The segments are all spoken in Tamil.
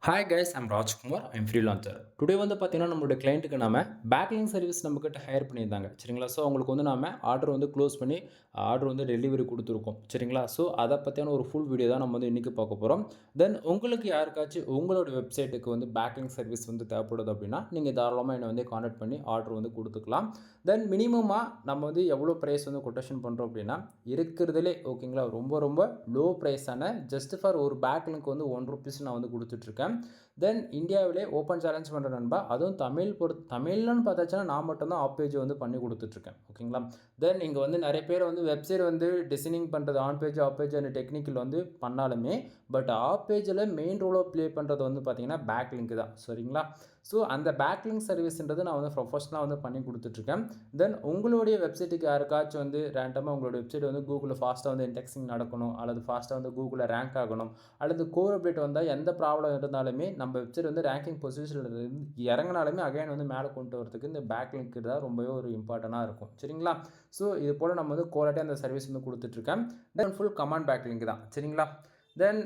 Hi guys I'm Rajkumar I'm freelancer today வந்து பார்த்தீங்கன்னா நம்மளுடைய கிளைண்ட்டுக்கு நாம பேக்லிங் சர்வீஸ் நம்மக்கிட்ட ஹையர் பண்ணியிருந்தாங்க சரிங்களா. ஸோ அவங்களுக்கு வந்து நாம ஆர்டர் வந்து க்ளோஸ் பண்ணி ஆர்டர் வந்து டெலிவரி கொடுத்துருக்கோம் சரிங்களா. ஸோ அதை பற்றியான ஒரு ஃபுல் வீடியோ தான் நம்ம வந்து இன்றைக்கி பார்க்க போகிறோம். தென் உங்களுக்கு யாருக்காச்சும் உங்களோட வெப்சைட்டுக்கு வந்து பேக்லிங் சர்வீஸ் வந்து தேவைப்படுது அப்படின்னா நீங்கள் தாராளமாக என்னை வந்து கான்டாக்ட் பண்ணி ஆர்டர் வந்து கொடுத்துக்கலாம். தென் மினிமமாக நம்ம வந்து எவ்வளோ ப்ரைஸ் வந்து கொட்டேஷன் பண்ணுறோம் அப்படின்னா இருக்கிறதுலே ஓகேங்களா ரொம்ப ரொம்ப லோ ப்ரைஸான ஜஸ்ட் ஃபார் ஒரு பேக்லிங்க் வந்து ₹1 நான் வந்து கொடுத்துட்ருக்கேன். தென் இந்தியாவிலே ஓப்பன் சேலஞ்ச் பண்ணுற நண்பா, அதுவும் தமிழ்னு பார்த்தாச்சுன்னா நான் மட்டும்தான் ஆப் பேஜ் வந்து பண்ணி கொடுத்துட்ருக்கேன் ஓகேங்களா. தென் இங்கே வந்து நிறைய பேர் வந்து வெப்சைட் வந்து டிசைனிங் பண்ணுறது on page off page and technical வந்து பண்ணாலுமே பட் ஆப் பேஜில் மெயின் ரோலாக ப்ளே பண்ணுறது வந்து பார்த்தீங்கன்னா பேக் லிங்க் தான் சரிங்களா. ஸோ அந்த பேக்லிங்க் சர்வீஸ்ன்றது நான் வந்து ப்ரொஃபஷனலாக வந்து பண்ணி கொடுத்துட்ருக்கேன். தென் உங்களுடைய வெப்சைட்டுக்கு யாருக்காச்சும் வந்து ரேண்டமாக உங்களோட வெப்சைட் வந்து கூகுளில் ஃபாஸ்ட்டாக வந்து இண்டெக்ஸிங் நடக்கணும், அல்லது ஃபாஸ்ட்டாக வந்து கூகுளில் ரேங்க் ஆகணும், அல்லது கோர் அப்டேட் வந்தால் எந்த ப்ராப்ளம் இருந்தாலுமே நம்ம வெப்சைட் வந்து ரேங்கிங் பொசிஷனில் இறங்கினாலுமே அகைன் வந்து மேலே கொண்டு வரதுக்கு இந்த பேக்லிங்க் தான் ரொம்பவே ஒரு இம்பார்ட்டண்ட்டாக இருக்கும் சரிங்களா. ஸோ இது போல் நம்ம வந்து குவாலிட்டியாக அந்த சர்வீஸ் வந்து கொடுத்துட்ருக்கேன். தென் ஃபுல் கமாண்ட் பேக்லிங்க் தான் சரிங்களா. தென்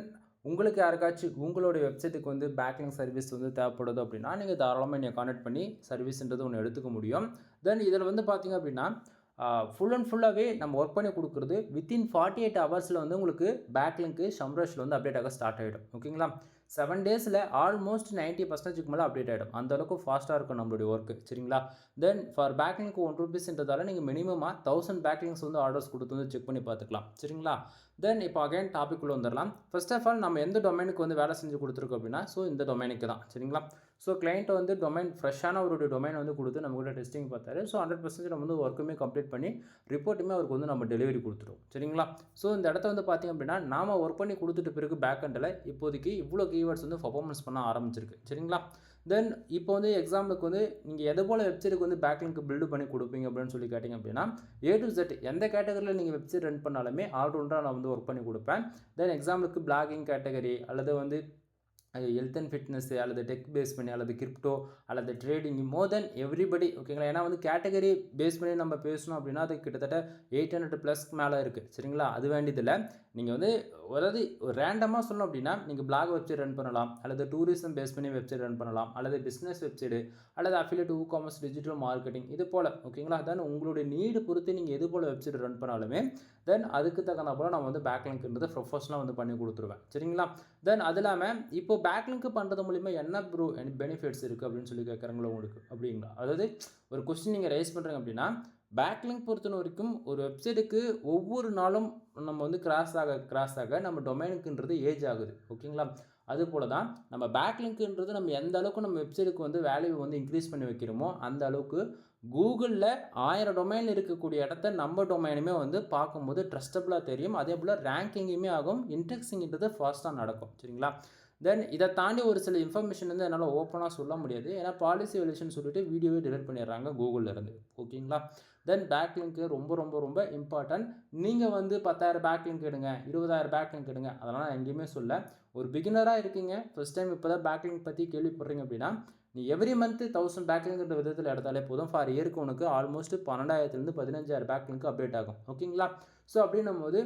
உங்களுக்கு யாருக்காச்சும் உங்களுடைய வெப்சைட்டுக்கு வந்து பேக்லிங் சர்வீஸ் வந்து தேவைப்படுது அப்படின்னா நீங்கள் தாராளமாக என்னை கான்டாக்ட் பண்ணி சர்வீஸ்ன்றது ஒன்று எடுத்துக்க முடியும். தென் இதில் வந்து பார்த்திங்க அப்படின்னா ஃபுல் அண்ட் ஃபுல்லாகவே நம்ம ஒர்க் பண்ணி கொடுக்குறது வித்தின் 48 ஹவர்ஸில் வந்து உங்களுக்கு பேக்லிங்க்கு ஷம்ரஷில் வந்து அப்டேட் ஆக ஸ்டார்ட் ஆகிடும் ஓகேங்களா. 7 டேஸில் ஆல்மோஸ்ட் 90% மேலே அப்டேட் ஆகிடும். அந்தளவுக்கு ஃபாஸ்ட்டாக இருக்கும் நம்மளுடைய ஒர்க்கு சரிங்களா. தென் ஃபார் பேக்லிங்க்கு ₹1 நீங்கள் மினிமமாக 1000 பேக்லிங்ஸ் வந்து ஆர்டர்ஸ் கொடுத்து வந்து செக் பண்ணி பார்த்துக்கலாம் சரிங்களா. தென் இப்போ அகைன் டாபிக் உள்ள வந்துடலாம். ஃபர்ஸ்ட் ஆஃப் ஆல் நம்ம எந்த டொமைனுக்கு வந்து வேலை செஞ்சு கொடுத்துருக்கோம் அப்படின்னா ஸோ இந்த டொமைனுக்கு தான் சரிங்களா. ஸோ கிளைண்ட் வந்து டொமைன் ஃப்ரெஷ்ஷான ஒரு டொமைன் வந்து கொடுத்து நம்ம கூட டெஸ்டிங் பார்த்தாரு. ஸோ 100% நம்ம வந்து ஒர்க்குமே கம்ப்ளீட் பண்ணி ரிப்போர்ட்டுமே அவருக்கு வந்து நம்ம டெலிவரி கொடுத்துருவோம் சரிங்களா. ஸோ இந்த இடத்த வந்து பார்த்திங்க அப்படின்னா நாம் ஒர்க் பண்ணி கொடுத்துட்டு பிறகு பேக் எண்டில் இப்போதைக்கு இவ்வளோ கீவேர்ட்ஸ் வந்து பர்ஃபார்மன்ஸ் பண்ண ஆரம்பிச்சிருக்கு சரிங்களா. தென் இப்போ வந்து எக்ஸாம்பிளுக்கு வந்து நீங்கள் எது போல் வெப்சைட்டுக்கு வந்து பேக்லிங்க் பில்டு பண்ணி கொடுப்பீங்க அப்படின்னு சொல்லி கேட்டிங்க அப்படின்னா A to Z எந்த கேட்டகரியில் நீங்கள் வெப்சைட் ரன் பண்ணாலுமே ஆல்ரவுண்டராக நான் வந்து ஒர்க் பண்ணி கொடுப்பேன். தென் எக்ஸாம்பிளுக்கு பிளாகிங் கேட்டகரி அல்லது வந்து ஹெல்த் அண்ட் ஃபிட்னஸ் அல்லது டெக் பேஸ் பண்ணி அல்லது கிரிப்டோ அல்லது ட்ரேடிங் மோர் தென் எவ்ரிபடி ஓகேங்களா. ஏன்னா வந்து கேட்டகரி பேஸ் பண்ணி நம்ம பேசணும் அப்படின்னா அது கிட்டத்தட்ட 800+ மேலே இருக்குது சரிங்களா. அது வேண்டியதில்லை. நீங்கள் வந்து அதாவது ரேண்டமாக சொல்லணும் அப்படின்னா நீங்கள் பிளாக் வெப்சைட் ரன் பண்ணலாம், அல்லது டூரிசம் பேஸ் பண்ணி வெப்சைட் ரன் பண்ணலாம், அல்லது பிஸ்னஸ் வெப்சைடு, அல்லது அஃபிலியேட் காமர்ஸ் டிஜிட்டல் மார்க்கெட்டிங் இது போல் ஓகேங்களா. தென் உங்களுடைய நீடு பொறுத்து நீங்கள் எது போல் வெப்சைட் ரன் பண்ணாலுமே தென் அதுக்கு தகுந்த போல் நான் வந்து பேக்லிங்க்ன்றது ப்ரொஃபஷனலாக வந்து பண்ணி கொடுத்துருவேன் சரிங்களா. தென் அது இல்லாமல் இப்போ பேக்லிங்க் பண்ணுறது மூலிமா என்ன ப்ரோ பெனிஃபிட்ஸ் இருக்குது அப்படின்னு சொல்லி கேட்குறாங்களோ உங்களுக்கு அப்படிங்களா. அதாவது ஒரு கொஸ்டின் நீங்கள் ரைஸ் பண்ணுறீங்க அப்படின்னா பேக்லிங்க் பொறுத்த வரைக்கும் ஒரு வெப்சைட்டுக்கு ஒவ்வொரு நாளும் நம்ம வந்து கிராஸ் ஆக நம்ம டொமைனுக்குன்றது ஏஜ் ஆகுது ஓகேங்களா. அது போல தான் நம்ம பேக்லிங்க்ன்றது நம்ம எந்த அளவுக்கு நம்ம வெப்சைட்டுக்கு வந்து வேல்யூ வந்து இன்க்ரீஸ் பண்ணி வைக்கிறோமோ அந்த அளவுக்கு கூகுளில் 1000 டொமைன் இருக்கக்கூடிய இடத்த நம்ம டொமைனுமே வந்து பார்க்கும்போது ட்ரஸ்டபுளாக தெரியும். அதே போல் ரேங்கிங்குமே ஆகும், இன்டெக்ஸிங்கிறது ஃபாஸ்ட்டாக நடக்கும் சரிங்களா. தென் இதை தாண்டி ஒரு சில இன்ஃபர்மேஷன் வந்து என்னால் ஓப்பனாக சொல்ல முடியாது. ஏன்னா பாலிசி வெலியூஷன் சொல்லிட்டு வீடியோவே டிலீட் பண்ணிடுறாங்க கூகுளிலேருந்து ஓகேங்களா. தென் பேக்லிங்க்கு ரொம்ப ரொம்ப ரொம்ப இம்பார்ட்டன்ட். நீங்கள் வந்து 10,000 பேக்லிங்க் எடுங்க, 20,000 பேக்லிங்க் எடுங்க அதெல்லாம் நான் எங்கேயுமே சொல்ல. ஒரு பிகினராக இருக்கீங்க, ஃபஸ்ட் டைம் இப்போ தான் பேக்லிங்க் பற்றி கேள்விப்படுறீங்க அப்படின்னா நீ எவ்ரி மந்த் 1000 பேக்லிங்க்ன்ற விதத்தில் எடுத்தாலே போதும். ஃபார் இயருக்கு உனக்கு ஆல்மோஸ்ட் 12,000 15,000 பேக்லிங்க் அப்டேட் ஆகும் ஓகேங்களா. ஸோ அப்படின்னும் போது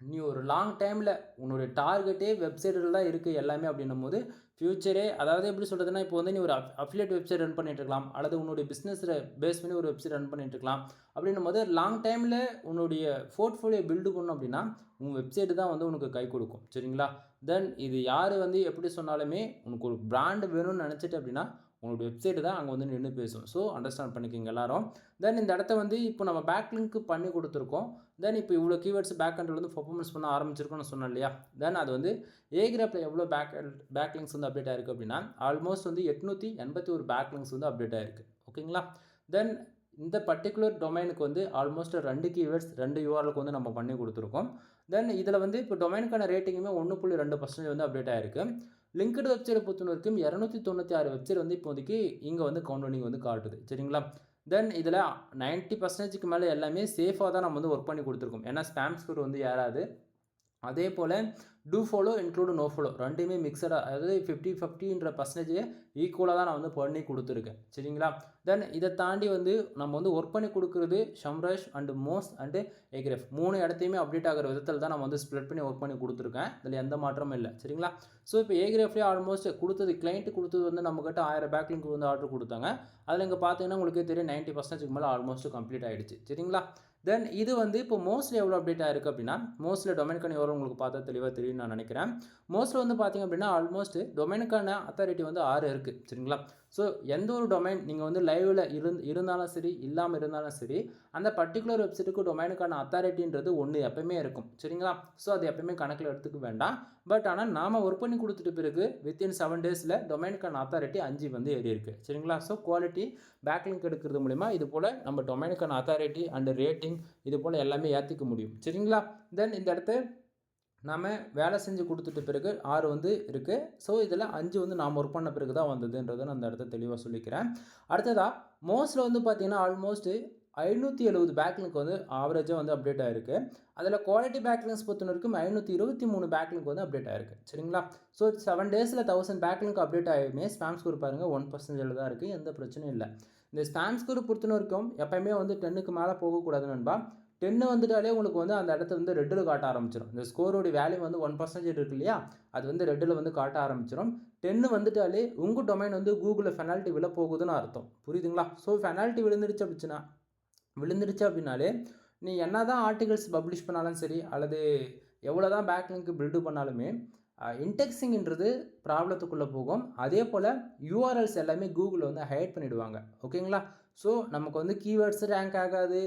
நீ ஒரு லாங் டைமில் உன்னுடைய டார்கெட்டே வெப்சைட்டில் தான் இருக்குது எல்லாமே அப்படின்னும் போது ஃப்யூச்சரே அதாவது எப்படி சொல்கிறதுனா இப்போ வந்து நீ ஒரு அஃபிலியேட் வெப்சைட் ரன் பண்ணிட்டு இருக்கலாம், அல்லது உன்னுடைய பிஸ்னஸில் பேஸ் பண்ணி ஒரு வெப்சைட் ரன் பண்ணிட்டு இருக்கலாம். அப்படின்னும் போது லாங் டைமில் உன்னுடைய போர்ட்ஃபோலியோ பில்டு பண்ணணும் அப்படின்னா உன் வெப்சைட்டு தான் வந்து உனக்கு கை கொடுக்கும் சரிங்களா. தென் இது யார் வந்து எப்படி சொன்னாலுமே உனக்கு ஒரு பிராண்டு வேணும்னு நினச்சிட்டு அப்படின்னா உங்களோட வெப்சைட்டு தான் அங்கே வந்து நின்று பேசும். ஸோ அண்டர்ஸ்டாண்ட் பண்ணிக்கோங்க எல்லாரும். தென் இந்த இடத்த வந்து இப்போ நம்ம பேக்லிங்க் பண்ணி கொடுத்துருக்கோம். தென் இப்போ இவ்வளோ கீவேர்ட்ஸ் பேக் எண்டில் வந்து பர்ஃபார்மன்ஸ் பண்ண ஆரம்பிச்சிருக்கோன்னு சொன்னேன் இல்லையா. தென் அது வந்து ஏகிராப்பில் எவ்வளோ பேக்லிங்க்ஸ் வந்து அப்டேட் ஆயிருக்கு அப்படின்னா ஆல்மோஸ்ட் வந்து 881 பேக்லிங்க்ஸ் வந்து அப்டேட் ஆயிருக்கு ஓகேங்களா. தென் இந்த பர்டிகுலர் டொமைனுக்கு வந்து ஆல்மோஸ்ட் 2 கீவேர்ட்ஸ் 2 யூஆர்எலுக்கு வந்து நம்ம பண்ணி கொடுத்துருக்கோம். தென் இதில் வந்து இப்போ டொமைனுக்கான ரேட்டிங்குமே 1.2% வந்து அப்டேட் ஆயிருக்கு. லிங்க்டு வெப்சைட்டை பொறுத்த வரைக்கும் 296 வெப்சைட் வந்து இப்போதைக்கு இங்கே வந்து கவுண்டனிங் வந்து காட்டுது சரிங்களா. தென் இதில் 90%க்கு மேலே எல்லாமே சேஃபாக தான் நம்ம வந்து ஒர்க் பண்ணி கொடுத்துருக்கோம். ஏன்னா ஸ்பேம் ஸ்கோர் வந்து ஏறாது. அதே போல் do follow include no follow ரெண்டுமே மிக்சடாக, அதாவது 50-50% ஈக்குவலாக தான் நான் வந்து பண்ணி கொடுத்துருக்கேன். சரிங்களா? தென் இதை தாண்டி வந்து நம்ம வந்து ஒர்க் பண்ணி கொடுக்குறது ஷம்ராஷ் அண்டு மோஸ் அண்டு ஏக்ரேஃப் 3 இடத்தையுமே அப்டேட் ஆகிற விதத்தில் தான் நான் வந்து ஸ்ப்ளிட் பண்ணி ஒர்க் பண்ணி கொடுத்துருக்கேன். இதில் எந்த மாற்றமும் இல்லை. சரிங்களா? ஸோ இப்போ ஏக்ரேஃப்லேயே ஆல்மோஸ்ட் கொடுத்தது கிளைண்ட்டு கொடுத்தது வந்து நம்மக்கிட்ட 1000 பேக்லிங்க் வந்து ஆர்டர் கொடுத்தாங்க. அதில் இங்கே பார்த்தீங்கன்னா உங்களுக்கே தெரியும் 90% மேலே ஆல்மோஸ்ட் கம்ப்ளீட் ஆகிடுச்சு. சரிங்களா? தென் இது வந்து இப்போ மோஸ்ட்லி எவ்வளோ அப்டேட் ஆயிருக்கு அப்படின்னா, மோஸ்ட்லி டொமைனுக்கான எவ்வளோ உங்களுக்கு பார்த்தா தெளிவாக தெரியும்னு நான் நினைக்கிறேன். மோஸ்ட்லி வந்து பார்த்தீங்க அப்படின்னா ஆல்மோஸ்ட் டொமைனுக்கான அத்தாரிட்டி வந்து 6 இருக்குது. சரிங்களா? ஸோ எந்த ஒரு டொமைன் நீங்கள் வந்து லைவில் இருந்தாலும் சரி, இல்லாமல் இருந்தாலும் சரி, அந்த பர்டிகுலர் வெப்சைட்டுக்கு டொமைனுக்கான அத்தாரிட்டின்றது ஒன்று எப்பவுமே இருக்கும். சரிங்களா? ஸோ அது எப்பவுமே கணக்கில் எடுத்துக்க வேண்டாம். பட் ஆனால் நாம் ஒர்க் பண்ணி கொடுத்துட்டு பிறகு வித்தின் 7 டேஸில் டொமைனுக்கான அத்தாரிட்டி 5 வந்து ஏறி இருக்குது. சரிங்களா? ஸோ குவாலிட்டி பேக்லிங்க் எடுக்கிறது மூலிமா இது போல் நம்ம டொமைனுக்கான அத்தாரிட்டி அண்ட் ரேட்டிங் இது போல் எல்லாமே ஏற்றிக்க முடியும். சரிங்களா? தென் இந்த இடத்த நாம் வேலை செஞ்சு கொடுத்துட்ட பிறகு 6 வந்து இருக்குது. ஸோ இதில் 5 வந்து நாம் ஒர்க் பண்ண பிறகு தான் வந்ததுன்றதை நான் அந்த இடத்த தெளிவாக சொல்லிக்கிறேன். அடுத்ததாக மோஸ்ட்டில் வந்து பார்த்திங்கன்னா ஆல்மோஸ்ட் 570 பேக்லிங்க் வந்து ஆவரேஜாக வந்து அப்டேட் ஆகிருக்கு. அதில் குவாலிட்டி பேக்லிங்ஸ் பொறுத்த வரைக்கும் 523 பேக்லிங்க் வந்து அப்டேட் ஆகிருக்கு. சரிங்களா? ஸோ 7 டேஸில் 1000 பேக்லிங்க் அப்டேட் ஆகியுமே ஸ்பாம் ஸ்கோர் பாருங்கள் 1% தான் இருக்குது. எந்த பிரச்சனையும் இல்லை. இந்த ஸ்பாம் ஸ்கோர் பொறுத்த வரைக்கும் எப்போயுமே வந்து 10க்கு மேலே போகக்கூடாது நண்பா. 10 வந்துட்டாலே உங்களுக்கு வந்து அந்த இடத்துல வந்து ரெட்டில் காட்ட ஆரம்பிச்சிடும். இந்த ஸ்கோரோட வேல்யூ வந்து 1% இருக்கு இல்லையா, அது வந்து ரெட்டில் வந்து காட்ட ஆரம்பிச்சிடும். 10 வந்துட்டாலே உங்கள் டொமைன் வந்து கூகுளில் பெனால்ட்டி விழ போகுதுன்னு அர்த்தம். புரியுதுங்களா? ஸோ பெனால்ட்டி விழுந்துருச்சு அப்படின்னாலே நீ என்ன தான் ஆர்டிகல்ஸ் பப்ளிஷ் பண்ணாலும் சரி, அல்லது எவ்வளோ தான் பேக்லிங்க் பில்டு பண்ணாலுமே இன்டெக்ஸிங்ன்றது ப்ராப்ளத்துக்குள்ளே போகும். அதே போல் யூஆர்எல்ஸ் எல்லாமே கூகுளில் வந்து ஹைட் பண்ணிவிடுவாங்க. ஓகேங்களா? ஸோ நமக்கு வந்து கீவேர்ட்ஸ் ரேங்க் ஆகாது,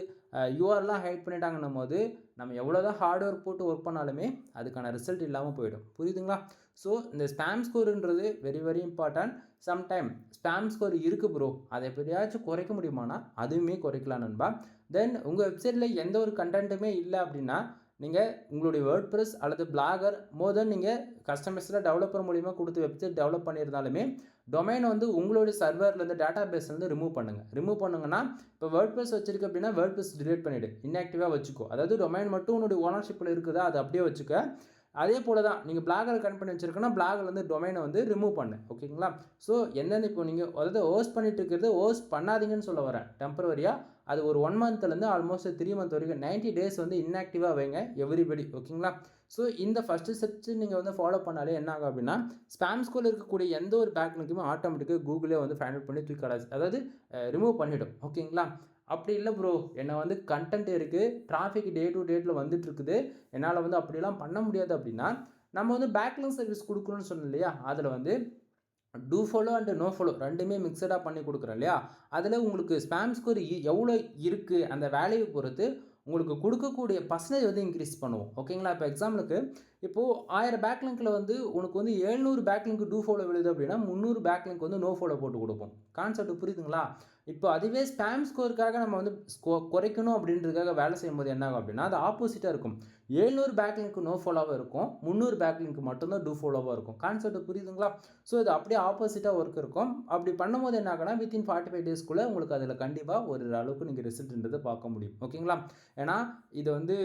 யூஆர்லாம் ஹைட் பண்ணிட்டாங்கன்னும் போது நம்ம எவ்வளோ தான் ஹார்ட் ஒர்க் போட்டு ஒர்க் பண்ணாலுமே அதுக்கான ரிசல்ட் இல்லாமல் போயிடும். புரியுதுங்களா? ஸோ இந்த ஸ்பாம் ஸ்கோருன்றது very very important. Sometime spam score இருக்குது ப்ரோ, அதை எப்படியாச்சும் குறைக்க முடியுமானா அதுவுமே குறைக்கலாம் நண்பா. தென் உங்கள் வெப்சைட்டில் எந்த ஒரு கண்டென்ட்டுமே இல்லை அப்படின்னா நீங்கள் உங்களுடைய வேர்ட்பிரஸ் அல்லது பிளாகர் தென் நீங்கள் கஸ்டமர்ஸில் டெவலப்பர் மூலிமா கொடுத்து வெப்சைட் டெவலப் பண்ணியிருந்தாலுமே டொமைனை வந்து உங்களுடைய சர்வர்லேருந்து டேட்டா பேஸ்லேருந்து ரிமூவ் பண்ணுங்கன்னா இப்போ வேர்ட்பிரஸ் வச்சிருக்கு அப்படின்னா வேர்ட்பிரஸ் டிலீட் பண்ணிவிடு, இன்ஆக்டிவாக வச்சுக்கோ. அதாவது டொமைன் மட்டும் உன்னுடைய ஓனர்ஷிப்பில் இருக்குதா அது அப்படியே வச்சுக்க. அதே போல் தான் நீங்கள் பிளாகர் கனெக்ட் பண்ணி வச்சுருக்கோன்னா பிளாகர்லேருந்து டொமைனை வந்து ரிமூவ் பண்ணு. ஓகேங்களா? ஸோ எந்தெந்த இப்போ நீங்கள் அதாவது ஹோஸ்ட் பண்ணிட்டு இருக்கிறது ஹோஸ்ட் பண்ணாதீங்கன்னு சொல்ல வரேன். டெம்பரவரியாக அது ஒரு 1 மந்த்லேருந்து ஆல்மோஸ்ட் 3 மந்த் வரைக்கும் 90 டேஸ் வந்து இன்ஆக்டிவாக வைங்க எவ்ரிபடி. ஓகேங்களா? ஸோ இந்த ஃபஸ்ட்டு ஸ்டெப்ஸ் நீங்கள் வந்து ஃபாலோ பண்ணாலே என்ன ஆகும் அப்படின்னா ஸ்பாம் ஸ்கோரில் இருக்கக்கூடிய எந்த ஒரு பேக்லிங்க்குமே ஆட்டோமேட்டிக்காக கூகுளே வந்து ஃபைண்ட் அவுட் பண்ணி தூக்கி அதாவது ரிமூவ் பண்ணிவிடும். ஓகேங்களா? அப்படி இல்லை ப்ரோ, என்ன வந்து கண்டென்ட் இருக்குது, டிராஃபிக் டே டு டேட்டில் வந்துட்டு இருக்குது, என்னால் வந்து அப்படிலாம் பண்ண முடியாது அப்படின்னா நம்ம வந்து பேக்லிங்க் சர்வீஸ் கொடுக்கணும்னு சொன்னோம் இல்லையா, அதில் வந்து do follow and no follow ரெண்டுமே மிக்சடாக பண்ணி கொடுக்குறேன் இல்லையா, அதில் உங்களுக்கு ஸ்பாம் ஸ்கோர் எவ்வளோ இருக்குது அந்த வேல்யூவை பொறுத்து உங்களுக்கு கொடுக்கக்கூடிய பர்சன்டேஜ் வந்து இன்க்ரீஸ் பண்ணுவோம். ஓகேங்களா? இப்போ எக்ஸாம்பிளுக்கு இப்போது 1000 பேக்லிங்கில் வந்து உனக்கு வந்து 700 பேக்லிங்க் டூ ஃபாலோ விழுது அப்படின்னா 300 பேக்லிங்க் வந்து நோ ஃபாலோ போட்டு கொடுப்போம். கான்செப்ட் புரியுதுங்களா? இப்போ அதுவே ஸ்பாம் ஸ்கோருக்காக நம்ம வந்து குறைக்கணும் அப்படின்றதுக்காக வேலை செய்யும்போது என்ன ஆகும் அப்படின்னா அது ஆப்போசிட்டாக இருக்கும். 700 பேக்லிங்க் நோ ஃபாலோவாக இருக்கும், 300 பேக்லிங்க் மட்டும்தான் டூ ஃபாலோவாக இருக்கும். கான்செப்ட் புரியுதுங்களா? ஸோ இது அப்படியே ஆப்போசிட்டாக ஒர்க் இருக்கும். அப்படி பண்ணும்போது என்ன ஆகுனா வித்தின் 45 டேஸ்க்குள்ளே உங்களுக்கு அதில் கண்டிப்பாக ஒரு அளவுக்கு நீங்கள் ரிசல்ட்ன்றதை பார்க்க முடியும். ஓகேங்களா? ஏன்னா இது வந்து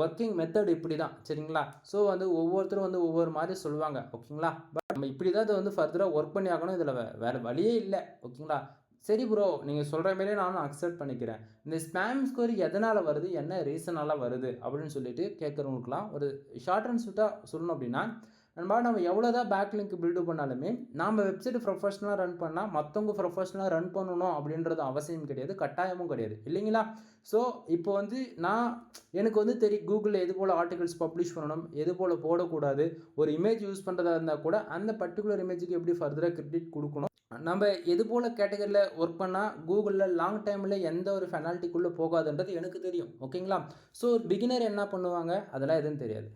ஒர்க்கிங் மெத்தட் இப்படி தான். சரிங்களா? ஸோ வந்து ஒவ்வொருத்தரும் வந்து ஒவ்வொரு மாதிரி சொல்லுவாங்க. ஓகேங்களா? பட் நம்ம இப்படி தான் இதை வந்து ஃபர்தராக ஒர்க் பண்ணி ஆகணும். இதில் வேறு வழியே இல்லை. ஓகேங்களா? சரி ப்ரோ, நீங்கள் சொல்கிற மாரியே நானும் அக்செப்ட் பண்ணிக்கிறேன். இந்த ஸ்பாம் ஸ்கோர் எதனால் வருது, என்ன ரீசனால் வருது அப்படின்னு சொல்லிட்டு கேட்குறவங்களுக்குலாம் ஒரு ஷார்ட் அண்ட் ஸ்வீட்டாக சொல்லணும் அப்படின்னா நம்ம எவ்வளோ தான் பேக்லிங்க் பில்டு பண்ணாலுமே நாம் வெப்சைட் ப்ரொஃபஷனலாக ரன் பண்ணால் மற்றவங்க ப்ரொஃபஷனலாக ரன் பண்ணணும் அப்படின்றது அவசியம் கிடையாது, கட்டாயமும் கிடையாது இல்லைங்களா? ஸோ இப்போ வந்து எனக்கு வந்து தெரியும் கூகுளில் எது போல் ஆர்டிகல்ஸ் பப்ளிஷ் பண்ணணும், எது போல் போடக்கூடாது, ஒரு இமேஜ் யூஸ் பண்ணுறதா இருந்தால் கூட அந்த பர்டிகுலர் இமேஜுக்கு எப்படி ஃபர்தராக கிரெடிட் கொடுக்கணும், நம்ம எது போல் கேட்டகரியில் ஒர்க் பண்ணால் கூகுளில் லாங் டைமில் எந்த ஒரு பெனால்ட்டிக்குள்ளே போகாதுன்றது எனக்கு தெரியும். ஓகேங்களா? ஸோ ஒரு பிகினர் என்ன பண்ணுவாங்க அதெல்லாம் எதுவும் தெரியாது.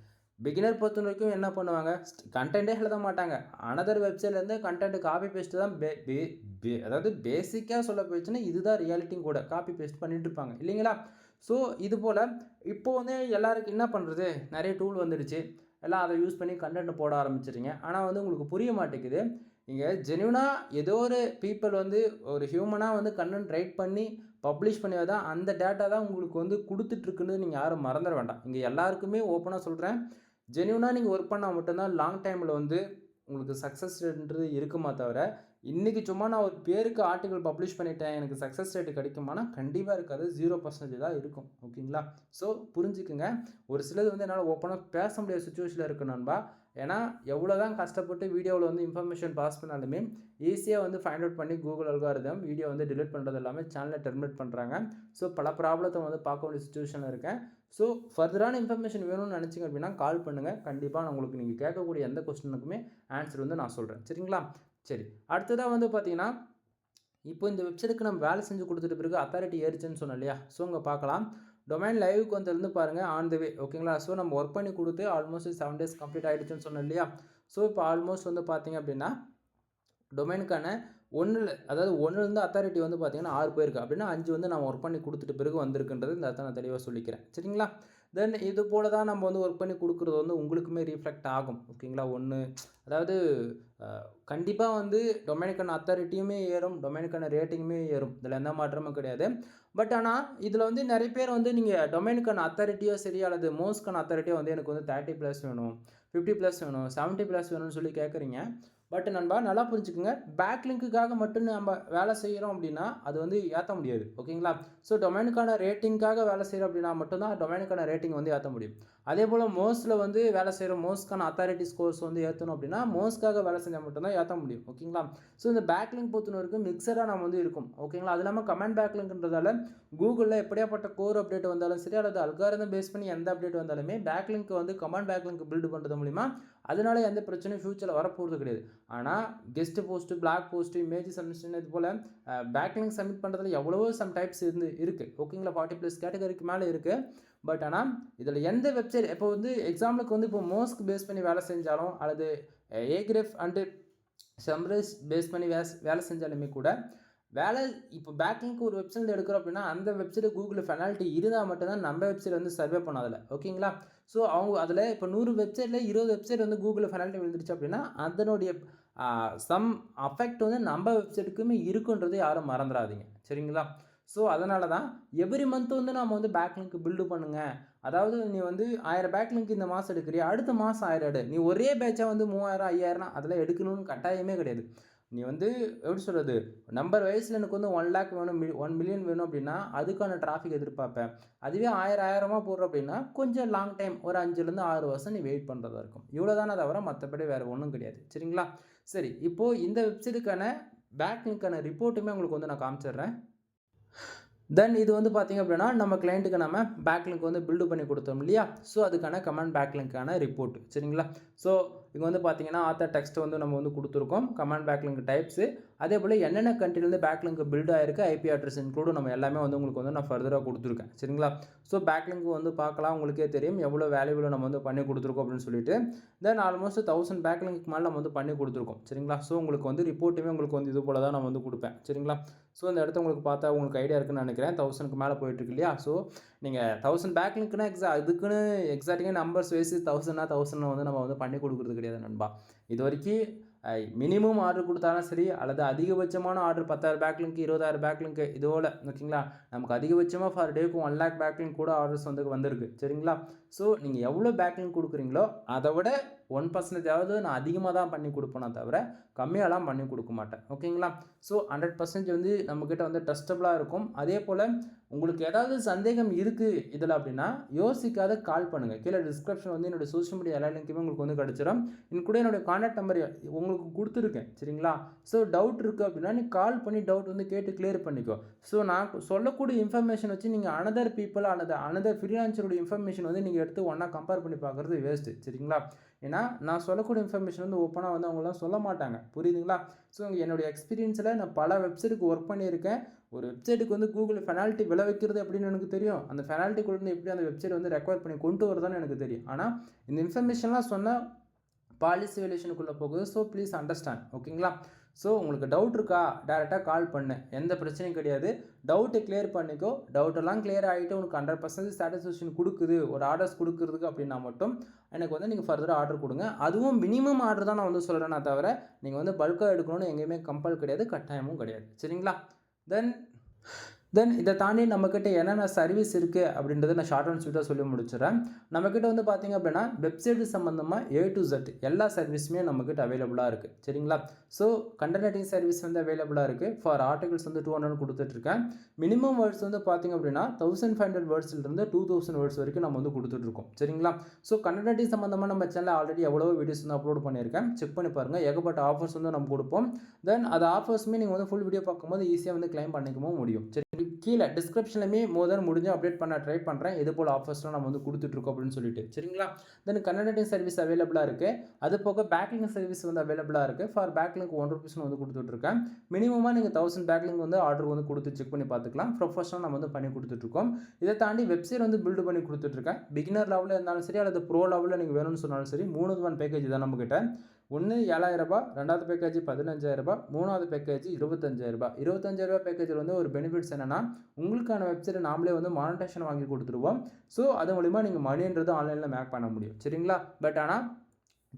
பிகினர் பொறுத்த வரைக்கும் என்ன பண்ணுவாங்க, கண்டென்ட்டே எழுத மாட்டாங்க. அனதர் வெப்சைட்லேருந்து கண்டென்ட் காப்பி பேஸ்ட்டு தான் அதாவது பேசிக்காக சொல்ல போயிடுச்சுன்னா இதுதான் ரியாலிட்டியும் கூட காப்பி பேஸ்ட் பண்ணிட்டு இருப்பாங்க இல்லைங்களா? ஸோ இது போல் இப்போ வந்து எல்லாருக்கும் என்ன பண்ணுறது, நிறைய டூல் வந்துடுச்சு, எல்லாம் அதை யூஸ் பண்ணி கண்டென்ட் போட ஆரம்பிச்சிடுங்க. ஆனால் வந்து உங்களுக்கு புரிய மாட்டேங்குது. நீங்கள் ஜென்யூனாக ஏதோ ஒரு பீப்புள் வந்து ஒரு ஹியூமனாக வந்து கண்டென்ட் ரைட் பண்ணி பப்ளிஷ் பண்ணி தான் அந்த டேட்டா தான் உங்களுக்கு வந்து கொடுத்துட்ருக்குன்னு நீங்கள் யாரும் மறந்துட வேண்டாம். இங்கே எல்லாருக்குமே ஓப்பனாக சொல்கிறேன், ஜென்யூனாக நீங்கள் ஒர்க் பண்ணால் மட்டும்தான் லாங் டைமில் வந்து உங்களுக்கு சக்ஸஸ் ரேட்ன்றது இருக்குமா தவிர, இன்றைக்கி சும்மா நான் ஒரு பேருக்கு ஆர்டிக்கல் பப்ளிஷ் பண்ணிட்டேன் எனக்கு சக்ஸஸ் ரேட் கிடைக்குமானா கண்டிப்பாக இருக்காது. 0% தான் இருக்கும். ஓகேங்களா? ஸோ புரிஞ்சுக்குங்க. ஒரு சிலது வந்து என்னால் ஓப்பனாக பேச முடியாத சுச்சுவேஷனில் இருக்குது நண்பா. ஏன்னா எவ்வளோ தான் கஷ்டப்பட்டு வீடியோவில் வந்து இன்ஃபர்மேஷன் பாஸ் பண்ணாலுமே ஈஸியாக வந்து ஃபைண்ட் அவுட் பண்ணி கூகுள் அல்காரிதம் வீடியோ வந்து டிலீட் பண்ணுறது எல்லாமே சேனலை டெர்மினேட் பண்ணுறாங்க. ஸோ பல ப்ராப்ளத்தை வந்து பார்க்க வேண்டிய சுச்சுவேஷனில் இருக்கேன். ஸோ ஃபர்தரான இன்ஃபர்மேஷன் வேணும்னு நினச்சிங்க அப்படின்னா கால் பண்ணுங்கள். கண்டிப்பாக நான் உங்களுக்கு நீங்கள் கேட்கக்கூடிய எந்த கொஸ்டினுக்குமே ஆன்சர் வந்து நான் சொல்கிறேன். சரிங்களா? சரி, அடுத்ததாக வந்து பார்த்தீங்கன்னா, இப்போ இந்த வெப்சைட்டுக்கு நம்ம வேலை செஞ்சு கொடுத்துட்ட பிறகு அத்தாரிட்டி ஏறிச்சுன்னு சொன்னோம் இல்லையா? ஸோ இங்கே பார்க்கலாம். டொமைன் லைவுக்கு வந்திருந்து பாருங்கள், ஆன் த வே. ஓகேங்களா? ஸோ நம்ம ஒர்க் பண்ணி கொடுத்து ஆல்மோஸ்ட் 7 டேஸ் கம்ப்ளீட் ஆகிடுச்சுன்னு சொன்னோம் இல்லையா? ஸோ இப்போ ஆல்மோஸ்ட் வந்து பார்த்தீங்க அப்படின்னா டொமைனுக்கான 1 அதாவது 1லேருந்து அத்தாரிட்டி வந்து பார்த்தீங்கன்னா 6 போயிருக்கு. அப்படின்னா 5 வந்து நான் ஒர்க் பண்ணி கொடுத்துட்ட பிறகு வந்திருக்குன்றது இந்த இடத்த நான் தெளிவாக சொல்லிக்கிறேன். சரிங்களா? தென் இது போல தான் நம்ம வந்து ஒர்க் பண்ணி கொடுக்குறது வந்து உங்களுக்குமே ரீஃப்ளெக்ட் ஆகும். ஓகேங்களா? அதாவது கண்டிப்பாக வந்து டொமைனுக்கான அத்தாரிட்டியுமே ஏறும், டொமைனுக்கான ரேட்டிங்குமே ஏறும். இதில் எந்த மாற்றமும் கிடையாது. பட் ஆனால் இதில் வந்து நிறைய பேர் வந்து நீங்கள் டொமைனுக்கான அத்தாரிட்டியோ சரி அல்லது மோஸ்க்கான அத்தாரிட்டியோ வந்து எனக்கு வந்து 30+ வேணும், 50+ வேணும், 70+ வேணும்னு சொல்லி கேட்குறீங்க. பட் நண்பா நல்லா புரிஞ்சுக்குங்க. பேக்லிங்க்குக்காக மட்டும் நம்ம வேலை செய்கிறோம் அப்படின்னா அது வந்து ஏற்ற முடியாது. ஓகேங்களா? ஸோ டொமைனுக்கான ரேட்டிங்காக வேலை செய்கிறோம் அப்படின்னா மட்டும்தான் டொமைனுக்கான ரேட்டிங் வந்து ஏற்ற முடியும். அதே போல் மோஸ்ட்டில் வந்து வேலை செய்கிற மோஸ்ட்க்கான அத்தாரிட்டி ஸ்கோர்ஸ் வந்து ஏற்றணும் அப்படின்னா மோஸ்ட்காக வேலை செஞ்சால் மட்டும்தான் ஏற்ற முடியும். ஓகேங்களா? ஸோ இந்த பேக்லிங்க் பொறுத்தவரைக்கும் மிக்சராக நம்ம வந்து இருக்கும். ஓகேங்களா? அது இல்லாமல் கமெண்ட் பேக்லிங்க்ன்றதால கூகுளில் எப்படியாப்பட்ட கோர் அப்டேட் வந்தாலும் சரி அல்லது அல்காரிதம் பேஸ் பண்ணி எந்த அப்டேட் வந்தாலுமே பேக்லிங்க் வந்து கமெண்ட் பேக்லிங்க் பில்டு பண்ணுறது மூலிமா அதனால எந்த பிரச்சனையும் ஃபியூச்சரில் வரப்போகிறது கிடையாது. ஆனால் guest post, blog post, image submission இது போல் பேக்லிங்க் சப்மிட் பண்ணுறதுல எவ்வளவோ சம் டைப்ஸ் இருக்குது. ஓகேங்களா? 40+ கேட்டகரிக்கு மேலே இருக்குது. பட் ஆனால் இதில் எந்த வெப்சைட் இப்போ வந்து எக்ஸாம்பிளுக்கு வந்து இப்போ மோஸ்க் பேஸ் பண்ணி வேலை செஞ்சாலும் அல்லது ஏக்ரெஃப் அண்டு சம்ரைஸ் பேஸ் பண்ணி வேலை செஞ்சாலுமே கூட இப்போ பேக்லிங்க் ஒரு வெப்சைட் எடுக்கிறோம் அப்படின்னா அந்த வெப்சைட் கூகுளில் பெனால்ட்டி இருந்தால் மட்டும்தான் நம்ம வெப்சைட் வந்து சர்வே பண்ணாதில்ல. ஓகேங்களா? ஸோ அவங்க அதில் இப்போ 100 வெப்சைட்டில் 20 வெப்சைட் வந்து கூகுளில் பெனால்ட்டி விழுந்துருச்சு அப்படின்னா அதனுடைய சம் அஃபெக்ட் வந்து நம்ம வெப்சைட்டுக்குமே இருக்குன்றது யாரும் மறந்துடாதீங்க. சரிங்களா? ஸோ அதனால தான் எவ்ரி மந்த் வந்து நம்ம வந்து பேக்லிங்க் பில்டு பண்ணுங்கள். அதாவது நீ வந்து 1000 பேக்லிங்க் இந்த மாதம் எடுக்கிறியா, அடுத்த மாதம் 1000 எடு. நீ ஒரே பேட்சாக வந்து 3000 5000 அதெல்லாம் எடுக்கணும்னு கட்டாயமே கிடையாது. நீ வந்து எப்படி சொல்கிறது, நம்பர் வயசில் எனக்கு வந்து 1 லேக் வேணும், 1 மில்லியன் வேணும் அப்படின்னா அதுக்கான டிராஃபிக் எதிர்பார்ப்பேன். அதுவே 1000 போடுற அப்படின்னா கொஞ்சம் லாங் டைம் ஒரு 5லேருந்து 6 வருஷம் நீ வெயிட் பண்ணுறதா இருக்கும். இவ்வளோ தானே தவிர மற்றபடி வேறு ஒன்றும் கிடையாது. சரிங்களா? சரி, இப்போது இந்த வெப்சைட்டுக்கான பேக்லிங்க்கான ரிப்போர்ட்டுமே உங்களுக்கு வந்து நான் காமிச்சிடுறேன். தென் இது வந்து பார்த்திங்க அப்படின்னா நம்ம கிளைண்ட்டுக்கு நம்ம பேக்லிங்க் வந்து பில்டு பண்ணி கொடுத்தோம் இல்லையா? ஸோ அதுக்கான கமெண்ட் பேக்லிங்க்கான ரிப்போர்ட். சரிங்களா? ஸோ இங்கே வந்து பார்த்தீங்கன்னா ஆத்தர் டெக்ஸ்ட் வந்து நம்ம வந்து கொடுத்துருக்கோம், கமெண்ட் பேக்லிங்க் டைப்ஸு, அதே போல் என்னென்ன கண்ட்ரிலேருந்து பேக்லிங்க் பில்ட் ஆயிருக்கு, ஐபி அட்ரஸ் இன்க்ளூடு நம்ம எல்லாமே வந்து உங்களுக்கு வந்து நான் ஃபர்தராக கொடுத்துருக்கேன். சரிங்களா? ஸோ பேக்லிங்க் வந்து பார்க்கலாம், உங்களுக்கே தெரியும் எவ்வளோ வேல்யூபிள் நம்ம வந்து பண்ணி கொடுத்துருக்கோம் அப்படின்னு சொல்லிட்டு. தென் ஆல்மோஸ்ட் 1000 பேக்லிங்க்கு மேலே நம்ம வந்து பண்ணி கொடுத்துருக்கோம். சரிங்களா? ஸோ உங்களுக்கு வந்து ரிப்போர்ட்டுமே உங்களுக்கு வந்து இது போல் தான் நான் வந்து கொடுப்பேன். சரிங்களா? ஸோ இந்த இடத்த உங்களுக்கு பார்த்தா உங்களுக்கு ஐடியா இருக்குன்னு நினைக்கிறேன். 1000க்கு மேலே போயிட்டுருக்கு இல்லையா? ஸோ நீங்கள் 1000 பேக்லிங்க்னா அதுக்குன்னு எக்ஸாக்டாக நம்பர்ஸ் வைஸ் 1000 வந்து நம்ம வந்து பண்ணி கொடுக்குறது கிடையாது நண்பா. இது வரைக்கும் மினிமம் ஆர்டர் கொடுத்தாலும் சரி அல்லது அதிகபட்சமான ஆர்டர் 10,000 பேக்லிங்க் 20,000 பேக்லிங்க் இதோட ஓகேங்களா, நமக்கு அதிகபட்சமாக ஃபார் டேக்கு 1 லேக் பேக்லிங்க் கூட ஆர்டர்ஸ் வந்து வந்திருக்கு. சரிங்களா? ஸோ நீங்கள் எவ்வளோ பேக்லிங்க் கொடுக்குறீங்களோ அதை விட 1% நான் அதிகமாக தான் பண்ணி கொடுப்பேனே தவிர கம்மியாலாம் பண்ணி கொடுக்க மாட்டேன். ஓகேங்களா? ஸோ 100% வந்து நம்மக்கிட்ட வந்து ட்ரஸ்டபுளாக இருக்கும். அதே போல் உங்களுக்கு ஏதாவது சந்தேகம் இருக்குது இதில் அப்படின்னா யோசிக்காத கால் பண்ணுங்கள். கீழே டிஸ்கிரிப்ஷன் வந்து என்னோடய சோஷியல் மீடியா எல்லா லிங்க்குமே உங்களுக்கு வந்து கிடச்சிடும். கூட என்னுடைய கான்டாக்ட் நம்பர் உங்களுக்கு கொடுத்துருக்கேன். சரிங்களா? ஸோ டவுட் இருக்குது அப்படின்னா நீ கால் பண்ணி டவுட் வந்து கேட்டு கிளியர் பண்ணிக்கோ. ஸோ நான் சொல்லக்கூடிய இன்ஃபர்மேஷன் வச்சு நீங்கள் அனதர் பீப்புள் அனதர் ஃப்ரீலான்சரோட இன்ஃபர்மேஷன் வந்து நீங்கள் எடுத்து ஒன்றா கம்பேர் பண்ணி பார்க்குறது வேஸ்ட்டு. சரிங்களா? ஏன்னா நான் சொல்லக்கூடிய இன்ஃபர்மேஷன் வந்து ஓப்பனாக வந்து அவங்களாம் சொல்ல மாட்டாங்க. புரியுதுங்களா? ஸோ என்னுடைய எக்ஸ்பீரியன்ஸில் நான் பல வெப்சைட்டுக்கு ஒர்க் பண்ணியிருக்கேன். ஒரு வெப்சைட்டுக்கு வந்து கூகுள் பெனால்ட்டி விளைவிக்கிறது அப்படின்னு எனக்கு தெரியும். அந்த பெனால்ட்டிக்குள்ளே எப்படி அந்த வெப்சைட் வந்து ரெக்வயர் பண்ணி கொண்டு வரதான்னு எனக்கு தெரியும். ஆனால் இந்த இன்ஃபர்மேஷன்லாம் சொன்னால் பாலிசி வேலேஷனுக்குள்ளே போகுது. So please understand. ஓகேங்களா? ஸோ உங்களுக்கு டவுட் இருக்கா, டேரெக்டாக கால் பண்ணு, எந்த பிரச்சனையும் கிடையாது. டவுட்டை கிளியர் பண்ணிக்கோ. டவுட்டெல்லாம் கிளியர் ஆகிட்டு உனக்கு 100% சாட்டிஸ்ஃபேக்ஷன் கொடுக்குது ஒரு ஆர்டர்ஸ் கொடுக்குறதுக்கு அப்படின்னா மட்டும் எனக்கு வந்து நீங்கள் ஃபர்தராக ஆர்டர் கொடுங்க. அதுவும் மினிமம் ஆர்டர் தான் நான் வந்து சொல்கிறேன்னா தவிர நீங்கள் வந்து பல்காக எடுக்கணும்னு எங்கேயுமே கம்பல் கிடையாது, கட்டாயமும் கிடையாது. சரிங்களா? தென் தென் இதை தாண்டி நம்மக்கிட்ட என்னென்ன சர்வீஸ் இருக்குது அப்படின்றத நான் ஷார்ட் அண்ட் ஸ்வீட்டாக சொல்லி முடிச்சிடறேன். நம்மக்கிட்ட வந்து பார்த்திங்க அப்படின்னா வெப்சைட் சம்மந்தமாக A to Z எல்லா சர்வீஸுமே நம்மக்கிட்ட அவைலபிளாக இருக்குது. சரிங்களா? ஸோ கண்டென்ட் ரைட்டிங் சர்வீஸ் வந்து அவைலபிளாக இருக்குது. ஃபார் ஆர்டிகல்ஸ் வந்து 200 கொடுத்துட்ருக்கேன். மினிமம் வேர்ட்ஸ் வந்து பார்த்திங்க அப்படின்னா 1500 வேர்ட்ஸ்லேருந்து 2000 வேர்ட்ஸ் வரைக்கும் நம்ம வந்து கொடுத்துட்ருக்கோம். சரிங்களா? ஸோ கண்டென்ட் ரைட்டிங் சம்மந்தமாக நம்ம சேனலில் ஆல்ரெடி எவ்வளோ வீடியோஸ் வந்து அப்லோட் பண்ணியிருக்கேன். செக் பண்ணி பாருங்கள். ஏகப்பட்ட ஆஃபர்ஸ் வந்து நம்ம கொடுப்போம். தென் அது ஆஃபர்ஸுமே நீங்கள் வந்து ஃபுல் வீடியோ பார்க்கும்போது ஈஸியாக வந்து கிளைம் பண்ணிக்கவும் முடியும். சரி, கீழே டிஸ்கிரிப்ஷன்லையுமே முடிஞ்சு அப்டேட் பண்ண ட்ரை பண்ணுறேன். இது போல் ஆஃபர்ஸ்லாம் நம்ம வந்து கொடுத்துட்ருக்கோம் அப்படின்னு சொல்லிட்டு. சரிங்களா? தென் கண்டென்ட் ரைட்டிங் சர்வீஸ் அவைலபிளாக இருக்குது. அது போக பேக்லிங்க் சர்வீஸ் வந்து அவைலபிளாக இருக்குது. ஃபார் பேக்லிங்க் 1 ரூபீஸ் வந்து கொடுத்துட்ருக்கேன். மினிமமாக நீங்கள் 1000 பேக்லிங்க் வந்து ஆர்டர் வந்து கொடுத்து செக் பண்ணி பார்த்துக்கலாம். ப்ரொஃபஷனல் நம்ம வந்து பண்ணி கொடுத்துட்ருக்கோம். இதை தாண்டி வெப்சைட் வந்து பில்டு பண்ணி கொடுத்துட்ருக்கேன். பிகினர் லெவலில் இருந்தாலும் சரி அல்லது ப்ரோ லெவலில் நீங்கள் வேணும்னு சொன்னாலும் சரி 3 1 பேக்கேஜ் தான் நம்மக்கிட்ட. ஒன்று 7000 ரெண்டாவது பேக்கேஜ் 15000 மூணாவது பேக்கேஜ் 25000 25000 பேக்கேஜில் வந்து ஒரு பெனிஃபிட்ஸ் என்னென்னா உங்களுக்கான வெப்சைட்டை நாமளே வந்து மானிட்டேஷன் வாங்கி கொடுத்துருவோம். ஸோ அது மூலிமா நீங்கள் மணின்றது ஆன்லைனில் மேக் பண்ண முடியும். சரிங்களா? பட் ஆனால்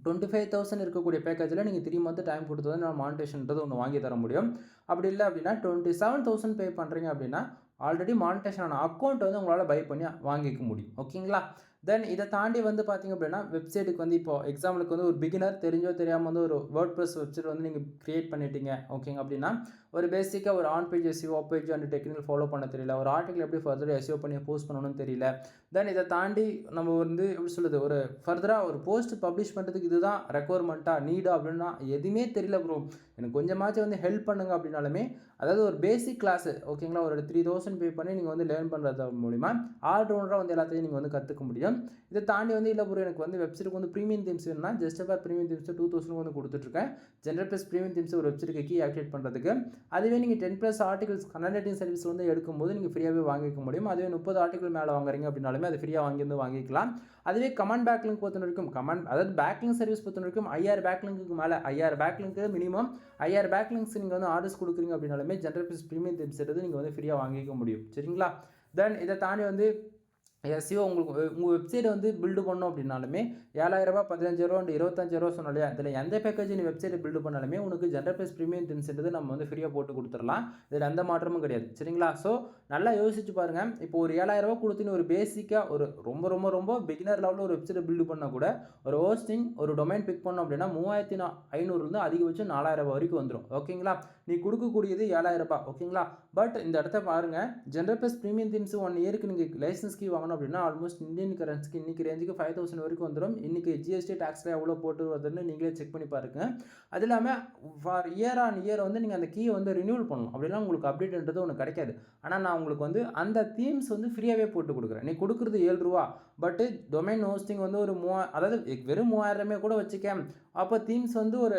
25,000 இருக்கக்கூடிய பேக்கேஜில் நீங்கள் 3 மந்த் டைம் கொடுத்து தான் நான் மானிட்டேஷன்றது ஒன்று வாங்கி தர முடியும். அப்படி இல்லை அப்படின்னா 27,000 பே பண்ணுறீங்க அப்படின்னா ஆல்ரெடி மானிட்டேஷன் ஆன அக்கௌண்ட் வந்து உங்களால் பை பண்ணி வாங்கிக்க முடியும். ஓகேங்களா? தென் இதை தாண்டி வந்து பார்த்திங்க அப்படின்னா வெப்சைட்டுக்கு வந்து இப்போ எக்ஸாம்பிளுக்கு வந்து ஒரு பிகினர் தெரிஞ்சோ தெரியாமல் வந்து ஒரு வேர்ட்பிரஸ் வெப்சைட் வந்து நீங்கள் க்ரியேட் பண்ணிட்டீங்க. ஓகேங்க? அப்படின்னா ஒரு பேசிக்காக ஒரு on page SEO of page and technical follow பண்ண தெரியல, ஒரு ஆர்டிகல் எப்படி ஃபர்தர் எஸ்இஓ பண்ணி போஸ்ட் பண்ணணும்னு தெரியல. தென் இதை தாண்டி நம்ம வந்து எப்படி சொல்லுது ஒரு ஃபர்தராக ஒரு போஸ்ட் பப்ளிஷ் பண்ணுறதுக்கு இதுதான் ரெக்குவயர்மெண்ட்டாக நீடா அப்படின்னா எதுவுமே தெரியல ப்ரோ, எனக்கு கொஞ்சமாச்சும் வந்து ஹெல்ப் பண்ணுங்க அப்படின்னாலுமே அதாவது ஒரு பேசிக் கிளாஸு ஓகேங்களா ஒரு 3000 பே பண்ணி நீங்கள் வந்து லேர்ன் பண்ணுறது மூலிமா ஆல்ரவுண்டராக வந்து எல்லாத்தையும் நீங்கள் வந்து கற்றுக்க முடியும். இதை தாண்டி வந்து இல்லை ப்ரோ எனக்கு வந்து வெப்சைட்டுக்கு வந்து ப்ரீமியம் தீம்ஸ் வேணும்னா ஜஸ்ட் ஃபார் ப்ரீமியம் தீம்ஸ் 2000 வந்து கொடுத்துட்ருக்கேன். ஜென்ரல் ப்ளஸ் ப்ரீமியம் தீம்ஸ் ஒரு வெப்சைட்டுக்கு கீ ஆக்டிவேட் பண்ணுறதுக்கு. அதுவே நீங்கள் 10+ ஆர்டிகல்ஸ் கண்டென்ட் ரைட்டிங் சர்வீஸ் வந்து எடுக்கும்போது நீங்கள் ஃப்ரீயாகவே வாங்கிக்க முடியும். அதுவே 30 ஆர்டிகல் மேலே வாங்குறீங்க அப்படின்னாலுமே அது ஃப்ரீயாக வாங்கிக்கலாம். அதுவே கமெண்ட் பேக்லிங்க் பொறுத்த வரைக்கும் அதாவது பேக்லிங்க் சர்வீஸ் பொறுத்த வரைக்கும் 5000 பேக்லிங்க்கு மேலே 5000 பேக்லிங்க்கு மினிமம் 5000 பேக்லிங்க்ஸ் நீங்கள் வந்து ஆர்டர்ஸ் கொடுக்குறீங்க அப்படின்னாலுமே ஜென்ரல் ப்ளஸ் ப்ரீமியம் தீம்ஸ் எடுத்து நீங்கள் வந்து ஃப்ரீயாக வாங்கிக்க முடியும். சரிங்களா? தென் இதை தாண்டி வந்து எஸ்இஓ உங்களுக்கு உங்கள் வெப்சைட்டை வந்து பில்டு பண்ணோம் அப்படின்னாலுமே 7000 15000 அண்ட் 25000 சொன்னோம் இல்லையா, இதில் எந்த பேக்கேஜ் நீ வெப்சைட்டை பில்டு பண்ணாலுமே உனக்கு ஜென்ரல் ப்ளஸ் ப்ரீமியம் தீம்ஸ்ன்றது நம்ம வந்து ஃப்ரீயாக போட்டு கொடுத்துடலாம். இதில் எந்த மாற்றமும் கிடையாது. சரிங்களா? ஸோ நல்லா யோசிச்சு பாருங்கள். இப்போ ஒரு 7000 கொடுத்துன்னு ஒரு பேசிக்காக ஒரு ரொம்ப ரொம்ப ரொம்ப பிகினர் லெவலில் ஒரு வெப்சைட்டை பில்டு பண்ணால் கூட ஒரு ஹோஸ்டிங் ஒரு டொமைன் பிக் பண்ணோம் அப்படின்னா 3500 அதிகபட்சம் 4000 வரைக்கும் வந்துடும். ஓகேங்களா? நீ கொடுக்கக்கூடியது 7000. ஓகேங்களா? பட் இந்த இடத்த பாருங்கள், ஜென்ரல் ப்ளஸ் ப்ரீமியம் தீம்ஸ் 1 இயருக்கு நீங்கள் லைசன்ஸ் கீ வாங்கணும் அப்படின்னா ஆல்மோஸ்ட் இந்தியன் கரன்சிக்கு இன்றைக்கி ரேஞ்சுக்கு 5000 வரைக்கும் வந்துடும். இன்றைக்கி ஜிஎஸ்டி டேக்ஸில் எவ்வளோ போட்டு வருதுன்னு நீங்களே செக் பண்ணி பாருங்க. அது இல்லாமல் ஃபார் இயர் ஆன் இயர் வந்து நீங்கள் அந்த கீயை வந்து ரினியூவல் பண்ணணும். அப்படின்னா உங்களுக்கு அப்டேட்ன்றது ஒன்று கிடைக்காது. ஆனால் நான் உங்களுக்கு வந்து அந்த தீம்ஸ் வந்து ஃப்ரீயாகவே போட்டு கொடுக்குறேன். நீ கொடுக்குறது 7 ரூபா, பட்டு டொமைன் ஹோஸ்டிங் வந்து ஒரு அதாவது வெறும் 3000 கூட வச்சுக்கேன். அப்போ தீம்ஸ் வந்து ஒரு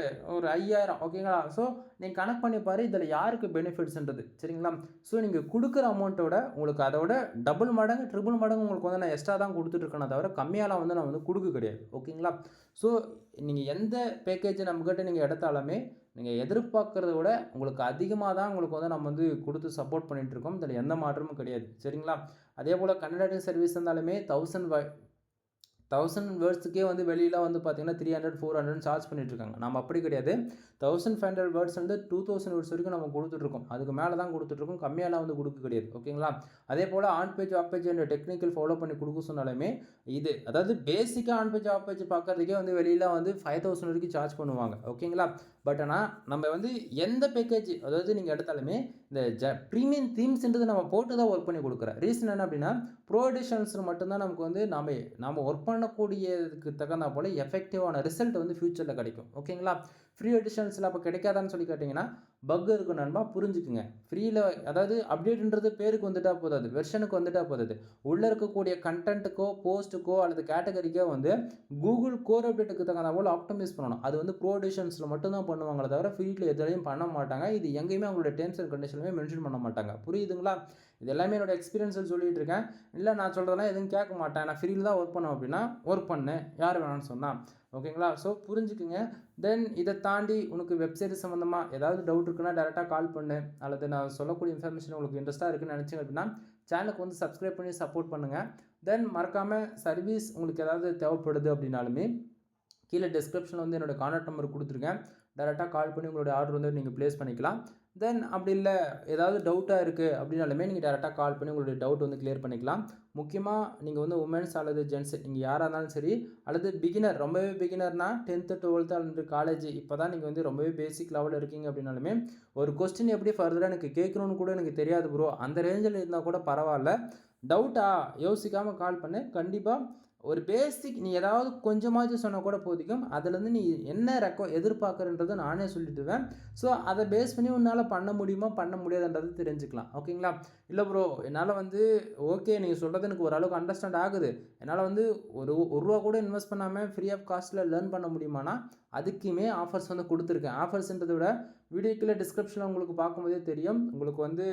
5000. ஓகேங்களா? ஸோ நீங்கள் கனெக்ட் பண்ணி பாரு இதில் யாருக்கு பெனிஃபிட்ஸ்ன்றது. சரிங்களா? ஸோ நீங்கள் கொடுக்குற அமௌண்ட்டோட உங்களுக்கு அதோட டபுள் மடங்கு ட்ரிபிள் மடங்கு உங்களுக்கு வந்து நான் எக்ஸ்ட்ரா தான் கொடுத்துட்ருக்கேனே தவிர கம்மியாலாம் வந்து நான் வந்து கொடுக்க கிடையாது. ஓகேங்களா? ஸோ நீங்கள் எந்த பேக்கேஜை நம்மக்கிட்ட நீங்கள் எடுத்தாலுமே நீங்கள் எதிர்பார்க்குறத விட உங்களுக்கு அதிகமாக தான் உங்களுக்கு வந்து நம்ம வந்து கொடுத்து சப்போர்ட் பண்ணிகிட்ருக்கோம். இதில் எந்த மாற்றமும் கிடையாது. சரிங்களா? அதே போல் கண்டென்ட் ரைட்டிங் சர்வீஸ் இருந்தாலுமே 1000 வேர்ட்ஸுக்கே வந்து வெளியில் வந்து பார்த்தீங்கன்னா 300 400 சார்ஜ் பண்ணிட்டுருக்காங்க. நம்ம அப்படி கிடையாது. 1500 வேர்ட்ஸ் வந்து 2000 வேர்ட்ஸ் வரைக்கும் நம்ம கொடுத்துட்ருக்கோம். அதுக்கு மேலே தான் கொடுத்துட்ருக்கோம். கம்மியாலாம் வந்து கொடுக்க கிடையாது. ஓகேங்களா? அதே போல் on page off page and technical follow பண்ணி கொடுக்க சொன்னாலுமே இது அதாவது பேசிக்காக ஆன் பேஜ் ஆஃப் பேஜ் பார்க்குறதுக்கே வந்து வெளியில் வந்து 5000 வரைக்கும் சார்ஜ் பண்ணுவாங்க. ஓகேங்களா? பட் ஆனால் நம்ம வந்து எந்த பேக்கேஜ் அதாவது நீங்கள் எடுத்தாலுமே இந்த ப்ரீமியம் தீம்ஸ்ன்றது நம்ம போட்டு தான் ஒர்க் பண்ணி கொடுக்குறேன். ரீசன் என்ன அப்படின்னா ப்ரோ எடிஷன்ஸ் மட்டும்தான் நமக்கு வந்து நம்ம ஒர்க் பண்ணக்கூடியதுக்கு தகுந்த போல் எஃபெக்டிவான ரிசல்ட் வந்து ஃப்யூச்சரில் கிடைக்கும். ஓகேங்களா? ஃப்ரீ எடிஷன்ஸில் அப்போ கிடைக்காதான்னு சொல்லி கேட்டிங்கன்னா பக் இருக்கும் நண்பா, புரிஞ்சுக்குங்க. ஃப்ரீயில் அதாவது அப்டேட்ன்றது பேருக்கு வந்துட்டால் போதாது, வெர்ஷனுக்கு வந்துட்டால் போதாது. உள்ளே இருக்கக்கூடிய கண்டென்ட்டுக்கோ போஸ்ட்டுக்கோ அல்லது கேட்டகரிக்கோ வந்து கூகுள் கோர் அப்டேட்டுக்கு தகுந்த போல் ஆப்டிமைஸ் பண்ணணும். அது வந்து ப்ரோ எடிஷன்ஸில் மட்டும்தான் பண்ணுவாங்களே தவிர ஃப்ரீயில் எதுலையும் பண்ண மாட்டாங்க. இது எங்கேயுமே அவங்களோட டேர்ம்ஸ் அண்ட் கண்டிஷனுமே மென்ஷன் பண்ண மாட்டாங்க. புரியுதுங்களா? இது எல்லாமே என்னோட எக்ஸ்பீரியன்ஸில் சொல்லிகிட்டு இருக்கேன். இல்லை நான் சொல்கிறதெல்லாம் எதுவும் கேட்க மாட்டேன், நான் ஃப்ரீயில் தான் ஒர்க் பண்ணேன் அப்படின்னா ஒர்க் பண்ணேன், யார் வேணாம்னு சொன்னால். ஓகேங்களா? ஸோ புரிஞ்சுக்குங்க. தென் இதை தாண்டி உனக்கு வெப்சைட் சம்மந்தமாக ஏதாவது டவுட் இருக்குன்னா டேரெக்டாக கால் பண்ணு, அல்லது நான் சொல்லக்கூடிய இன்ஃபர்மேஷன் உங்களுக்கு இன்ட்ரெஸ்ட்டாக இருக்குன்னு நினச்சிங்க அப்படின்னா சேனலுக்கு வந்து சப்ஸ்கிரைப் பண்ணி சப்போர்ட் பண்ணுங்கள். தென் மறக்காமல் சர்வீஸ் உங்களுக்கு ஏதாவது தேவைப்படுது அப்படின்னாலுமே கீழே டிஸ்கிரிப்ஷனில் வந்து என்னோட கான்டாக்ட் நம்பர் கொடுத்துருக்கேன். டைரெக்டாக கால் பண்ணி உங்களுடைய ஆர்டர் வந்து நீங்கள் ப்ளேஸ் பண்ணிக்கலாம். தென் அப்படி இல்லை ஏதாவது டவுட்டாக இருக்குது அப்படின்னாலுமே நீங்கள் டைரெக்டாக கால் பண்ணி உங்களுடைய டவுட் வந்து கிளியர் பண்ணிக்கலாம். முக்கியமாக நீங்கள் வந்து உமன்ஸ் அல்லது ஜென்ட்ஸ் நீங்கள் யாராக இருந்தாலும் சரி, அல்லது பிகினர் ரொம்பவே பிகினர்னா 10th 12th அல்லது காலேஜ் இப்போ தான் நீங்கள் வந்து ரொம்பவே பேசிக் லெவலில் இருக்கீங்க அப்படின்னாலுமே ஒரு கொஸ்டின் எப்படி ஃபர்தராக எனக்கு கேட்கணும்னு கூட எனக்கு தெரியாது ப்ரோ, அந்த ரேஞ்சில் இருந்தால் கூட பரவாயில்ல, டவுட்டா யோசிக்காமல் கால் பண்ணு. கண்டிப்பாக ஒரு பேசிக் நீ ஏதாவது கொஞ்சமாச்சும் சொன்னால் கூட போதிக்கும். அதுலேருந்து நீ என்ன எதிர்பார்க்குறன்றதை நானே சொல்லிடுவேன். ஸோ அதை பேஸ் பண்ணி உன்னால் பண்ண முடியுமா பண்ண முடியாதுன்றது தெரிஞ்சுக்கலாம். ஓகேங்களா? இல்லை ப்ரோ என்னால் வந்து ஓகே நீங்கள் சொல்கிறது எனக்கு ஓரளவுக்கு அண்டர்ஸ்டாண்ட் ஆகுது, என்னால் வந்து ஒரு ரூபா கூட இன்வெஸ்ட் பண்ணாமல் ஃப்ரீ ஆஃப் காஸ்ட்டில் லேர்ன் பண்ண முடியுமானா அதுக்குமே ஆஃபர்ஸ் வந்து கொடுத்துருக்கேன். ஆஃபர்ஸ்ன்றதை விட வீடியோக்குள்ளே டிஸ்கிரிப்ஷனில் உங்களுக்கு பார்க்கும்போதே தெரியும். உங்களுக்கு வந்து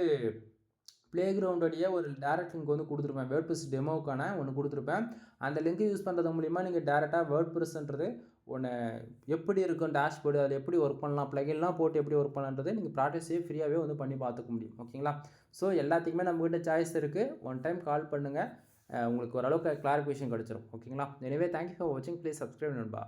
ப்ளே கிரவுண்டோடைய ஒரு டேரக்ட் லிங்க் வந்து கொடுத்துருப்பேன். வேர்ட்ப்ரெஸ் டெமோவுக்கான ஒன்று கொடுத்துருப்பேன். அந்த லிங்க் யூஸ் பண்ணுறது மூலிமா நீங்கள் டேரெக்டாக வேர்ட்ப்ரெஸ்ன்றது ஒன்று எப்படி இருக்கும் டேஷ்போர்டு, அதில் எப்படி ஒர்க் பண்ணலாம், ப்ளகின்லாம் போட்டு எப்படி ஒர்க் பண்ணலான்றதை நீங்கள் ப்ராக்டிஸே ஃப்ரீயாகவே வந்து பண்ணி பார்த்துக்க முடியும். ஓகேங்களா? ஸோ எல்லாத்துக்குமே நம்மகிட்ட சாய்ஸ் இருக்குது. ஒன் டைம் கால் பண்ணுங்கள், உங்களுக்கு ஓரளவுக்கு கிளாரிஃபிகேஷன் கிடச்சிரும். ஓகேங்களா? எனவே தேங்க்யூ ஃபார் வாட்சிங். ப்ளீஸ் சப்ஸ்கிரைப் நண்பா.